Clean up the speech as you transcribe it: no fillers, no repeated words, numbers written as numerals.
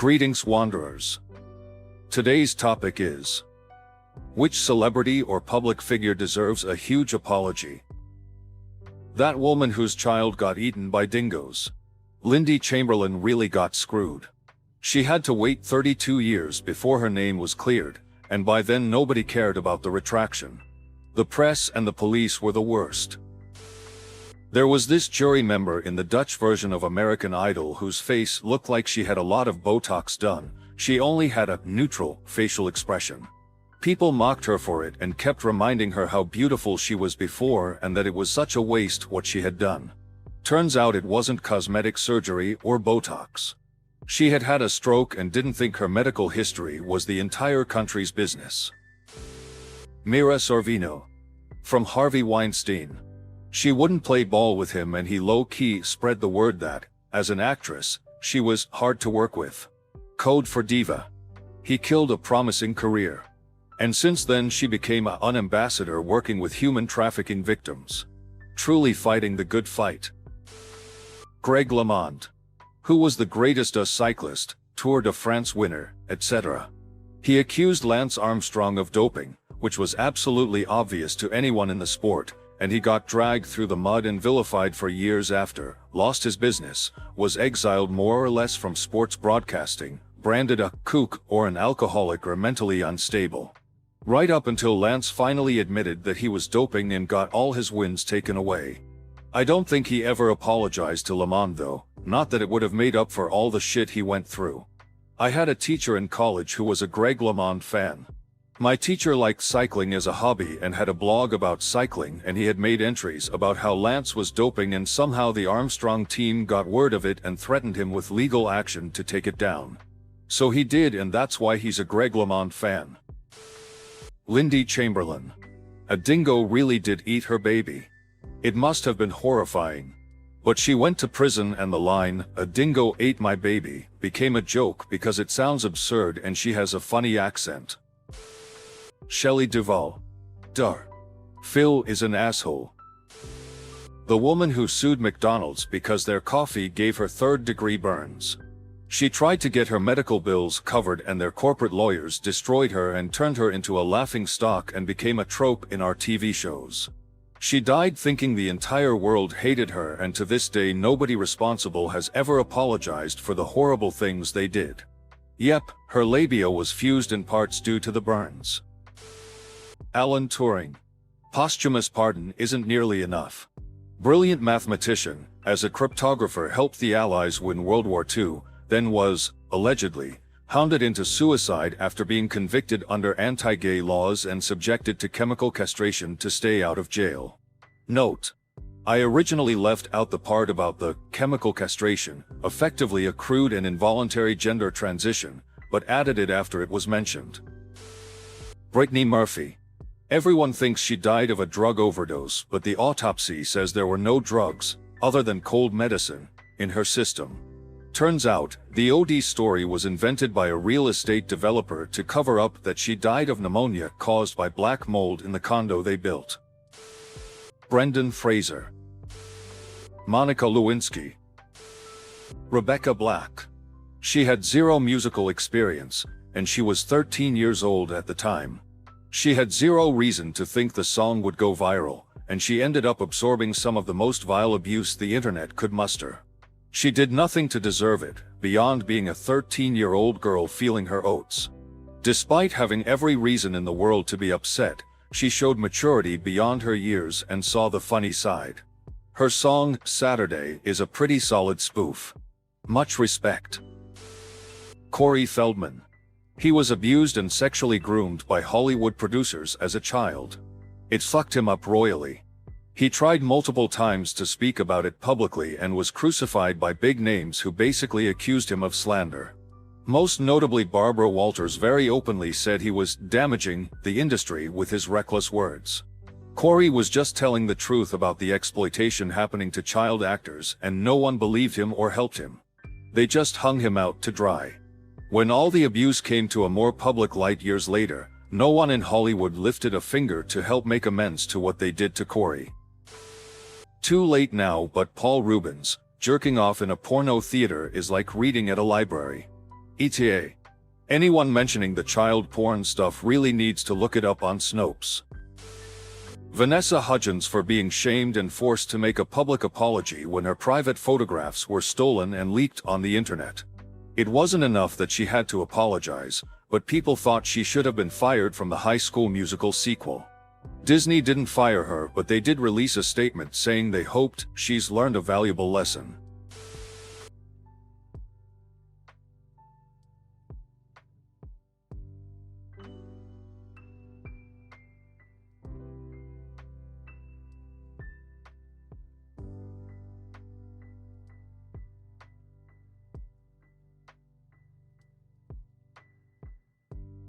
Greetings, wanderers. Today's topic is: which celebrity or public figure deserves a huge apology? That woman whose child got eaten by dingoes. Lindy Chamberlain really got screwed. She had to wait 32 years before her name was cleared, and by then nobody cared about the retraction. The press and the police were the worst. There was this jury member in the Dutch version of American Idol whose face looked like she had a lot of Botox done. She only had a neutral facial expression. People mocked her for it and kept reminding her how beautiful she was before and that it was such a waste what she had done. Turns out it wasn't cosmetic surgery or Botox. She had had a stroke and didn't think her medical history was the entire country's business. Mira Sorvino. From Harvey Weinstein. She wouldn't play ball with him and he low-key spread the word that, as an actress, she was hard to work with. Code for diva. He killed a promising career. And since then she became an ambassador working with human trafficking victims. Truly fighting the good fight. Greg LeMond. Who was the greatest cyclist, Tour de France winner, etc. He accused Lance Armstrong of doping, which was absolutely obvious to anyone in the sport, and he got dragged through the mud and vilified for years after, lost his business, was exiled more or less from sports broadcasting, branded a kook or an alcoholic or mentally unstable. Right up until Lance finally admitted that he was doping and got all his wins taken away. I don't think he ever apologized to LeMond though, not that it would have made up for all the shit he went through. I had a teacher in college who was a Greg LeMond fan. My teacher liked cycling as a hobby and had a blog about cycling, and he had made entries about how Lance was doping and somehow the Armstrong team got word of it and threatened him with legal action to take it down. So he did, and that's why he's a Greg LeMond fan. Lindy Chamberlain. A dingo really did eat her baby. It must have been horrifying. But she went to prison and the line, "A dingo ate my baby," became a joke because it sounds absurd and she has a funny accent. Shelley Duvall. Duh. Phil is an asshole. The woman who sued McDonald's because their coffee gave her third-degree burns. She tried to get her medical bills covered and their corporate lawyers destroyed her and turned her into a laughing stock and became a trope in our TV shows. She died thinking the entire world hated her, and to this day nobody responsible has ever apologized for the horrible things they did. Yep, her labia was fused in parts due to the burns. Alan Turing. Posthumous pardon isn't nearly enough. Brilliant mathematician, as a cryptographer helped the Allies win World War II, then was, allegedly, hounded into suicide after being convicted under anti-gay laws and subjected to chemical castration to stay out of jail. Note: I originally left out the part about the chemical castration, effectively a crude and involuntary gender transition, but added it after it was mentioned. Brittany Murphy. Everyone thinks she died of a drug overdose, but the autopsy says there were no drugs, other than cold medicine, in her system. Turns out, the OD story was invented by a real estate developer to cover up that she died of pneumonia caused by black mold in the condo they built. Brendan Fraser. Monica Lewinsky. Rebecca Black. She had zero musical experience, and she was 13 years old at the time. She had zero reason to think the song would go viral, and she ended up absorbing some of the most vile abuse the internet could muster. She did nothing to deserve it, beyond being a 13-year-old girl feeling her oats. Despite having every reason in the world to be upset, she showed maturity beyond her years and saw the funny side. Her song, Saturday, is a pretty solid spoof. Much respect. Corey Feldman. He was abused and sexually groomed by Hollywood producers as a child. It fucked him up royally. He tried multiple times to speak about it publicly and was crucified by big names who basically accused him of slander. Most notably Barbara Walters very openly said he was damaging the industry with his reckless words. Corey was just telling the truth about the exploitation happening to child actors, and no one believed him or helped him. They just hung him out to dry. When all the abuse came to a more public light years later, no one in Hollywood lifted a finger to help make amends to what they did to Corey. Too late now, but Paul Rubens, jerking off in a porno theater is like reading at a library. ETA. Anyone mentioning the child porn stuff really needs to look it up on Snopes. Vanessa Hudgens for being shamed and forced to make a public apology when her private photographs were stolen and leaked on the internet. It wasn't enough that she had to apologize, but people thought she should have been fired from the High School Musical sequel. Disney didn't fire her, but they did release a statement saying they hoped she's learned a valuable lesson.